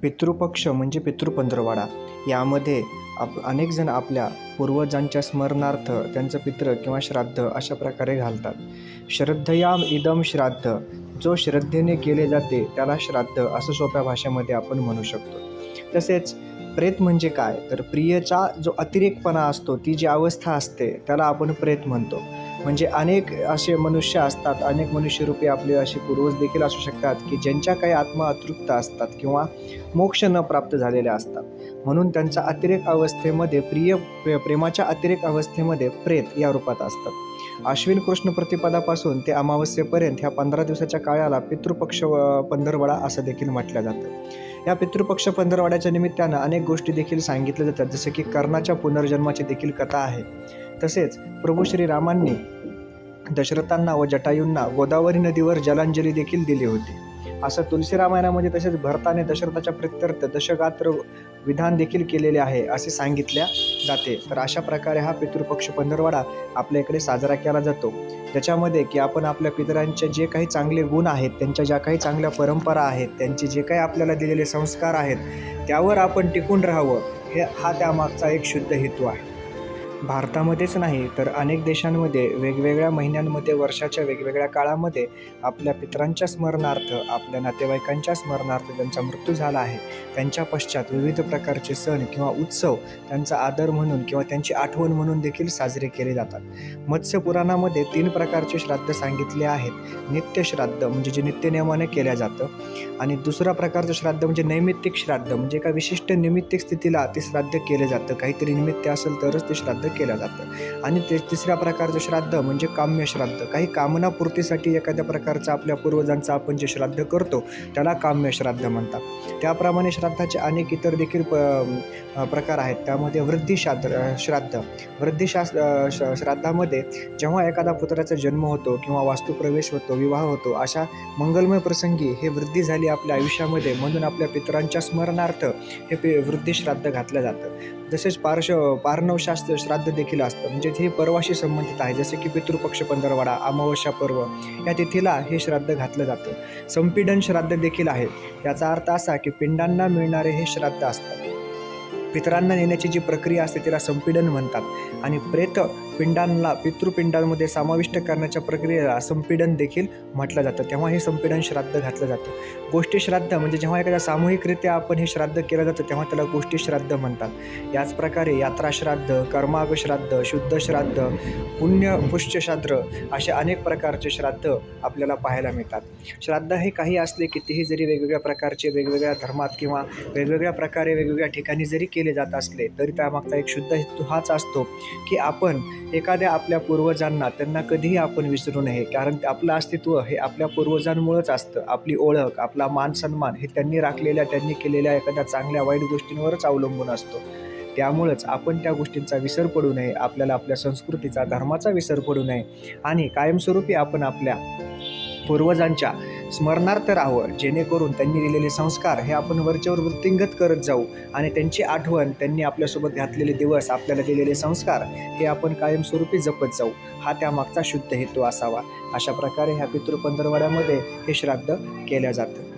पितृपक्ष म्हणजे पितृपंधरवडा. यामध्ये अनेक जण आपल्या पूर्वजांच्या स्मरणार्थ त्यांचं पितृ किंवा श्राद्ध अशा प्रकारे घालतात. श्रद्धयाम इदम श्राद्ध, जो श्रद्धेने केले जाते त्याला श्राद्ध असं सोप्या भाषेमध्ये आपण म्हणू शकतो. तसेच प्रेत म्हणजे काय, तर प्रियचा जो अतिरेकपणा असतो, ती जी अवस्था असते त्याला आपण प्रेत म्हणतो. म्हणजे अनेक असे मनुष्य असतात, अनेक मनुष्यरूपी आपले असे पूर्वज देखील असू शकतात की ज्यांच्या काही आत्मा अतृप्त असतात किंवा मोक्ष न प्राप्त झालेल्या असतात. म्हणून त्यांच्या अतिरेक अवस्थेमध्ये प्रेमाच्या अतिरेक अवस्थेमध्ये प्रेत या रूपात असतात. अश्विन कृष्ण प्रतिपदापासून ते अमावस्येपर्यंत ह्या 15 दिवसाच्या काळाला पितृपक्ष पंधरवडा असं देखील म्हटलं जातं. या पितृपक्ष पंधरवड्याच्या निमित्तानं अनेक गोष्टी देखील सांगितल्या जातात, जसं की कर्णाच्या पुनर्जन्माची देखील कथा आहे. तसेच प्रभू श्रीरामांनी दशरथांना व जटायूंना गोदावरी नदीवर जलांजली देखील दिली होती. असं तुलसी रामायणामध्ये तसेच भरताने दशरथाच्या प्रित्यर्थ दशगात्र विधान देखील केलेले आहे असे सांगितल्या जाते. तर अशा प्रकारे हा पितृपक्ष पंधरवडा आपल्या इकडे साजरा केला जातो, ज्याच्यामध्ये की आपण आपल्या पितरांचे जे काही चांगले गुण आहेत, त्यांच्या ज्या काही चांगल्या परंपरा आहेत, त्यांचे जे काही आपल्याला दिलेले संस्कार आहेत त्यावर आपण टिकून राहावं, हा त्यामागचा एक शुद्ध हेतू आहे. भारतामध्येच नाही तर अनेक देशांमध्ये वेगवेगळ्या महिन्यांमध्ये वर्षाच्या वेगवेगळ्या काळामध्ये आपल्या पितरांच्या स्मरणार्थ, आपल्या नातेवाईकांच्या स्मरणार्थ ज्यांचा मृत्यू झाला आहे त्यांच्या पश्चात विविध प्रकारचे सण किंवा उत्सव त्यांचा आदर म्हणून किंवा त्यांची आठवण म्हणून देखील साजरे केले जातात. मत्स्य पुराणामध्ये 3 प्रकारचे श्राद्ध सांगितले आहेत. नित्य श्राद्ध म्हणजे जे नित्यनियमाने केल्या जातं, आणि दुसरा प्रकारचं श्राद्ध म्हणजे नैमित्तिक श्राद्ध, म्हणजे एका विशिष्ट निमित्तिक स्थितीला ते श्राद्ध केले जातं, काहीतरी निमित्त असेल तरच ते श्राद्ध केलं जातं. आणि तिसऱ्या प्रकारचं श्राद्ध म्हणजे काम्य श्राद्ध, काही कामनापूर्तीसाठी एखाद्या प्रकारचं आपल्या पूर्वजांचं आपण जे श्राद्ध करतो त्याला काम्य श्राद्ध म्हणतात. त्याप्रमाणे श्राद्धाचे अनेक इतर देखील प्रकार आहेत. त्यामध्ये वृद्धी श्राद्धामध्ये जेव्हा एखादा पुत्राचा जन्म होतो किंवा वास्तुप्रवेश होतो, विवाह होतो, अशा मंगलमय प्रसंगी हे वृद्धी झाली आपल्या आयुष्यामध्ये म्हणून आपल्या पितरांच्या स्मरणार्थ हे वृद्धी श्राद्ध घातलं जातं. तसेच पार्णव श्राद्ध देखील असतं, म्हणजे हे पर्वाशी संबंधित आहे, जसे की पितृपक्ष पंधरवडा, अमावस्या पर्व या तिथीला हे श्राद्ध घातलं जातं. संपीडन श्राद्ध देखील आहे. याचा अर्थ असा की पिंडांना मिळणारे हे श्राद्ध असतात. पितरांना नेण्याची जी प्रक्रिया असते तिला संपीडन म्हणतात, आणि प्रेत पिंडांना पितृपिंडांमध्ये समाविष्ट करण्याच्या प्रक्रियेला संपीडन देखील म्हटलं जातं. तेव्हा हे संपीडन श्राद्ध घातलं जातं. गोष्टी श्राद्ध म्हणजे जेव्हा एखाद्या सामूहिकरित्या आपण हे श्राद्ध केलं जातं तेव्हा त्याला गोष्टी श्राद्ध म्हणतात. याच प्रकारे यात्रा श्राद्ध, कर्माग श्राद्ध, शुद्ध श्राद्ध, पुष्य श्राद्ध असे अनेक प्रकारचे श्राद्ध आपल्याला पाहायला मिळतात. श्राद्ध हे काही असले कितीही जरी वेगवेगळ्या प्रकारचे वेगवेगळ्या धर्मात किंवा वेगवेगळ्या प्रकारे वेगवेगळ्या ठिकाणी जरी केले जात असले तरी त्यामागचा एक शुद्ध हेतू हाच असतो की आपण एखाद्या आपल्या पूर्वजांना त्यांना कधीही आपण विसरू नये, कारण आपलं अस्तित्व हे आपल्या पूर्वजांमुळेच असतं. आपली ओळख, आपला मान सन्मान हे त्यांनी केलेल्या एखाद्या चांगल्या वाईट गोष्टींवरच अवलंबून असतो. त्यामुळंच आपण त्या गोष्टींचा विसर पडू नये, आपल्याला आपल्या संस्कृतीचा, धर्माचा विसर पडू नये, आणि कायमस्वरूपी आपण आपल्या पूर्वजांच्या स्मरणार्थ राहावं, जेणेकरून त्यांनी दिलेले संस्कार हे आपण वरच्यावर वृत्तिंगत करत जाऊ, आणि त्यांची आठवण, त्यांनी आपल्यासोबत घातलेले दिवस, आपल्याला दिलेले संस्कार हे आपण कायमस्वरूपी जपत जाऊ, हा त्यामागचा शुद्ध हेतू असावा. अशा प्रकारे ह्या पितृपंधरवड्यामध्ये हे श्राद्ध केल्या जातं.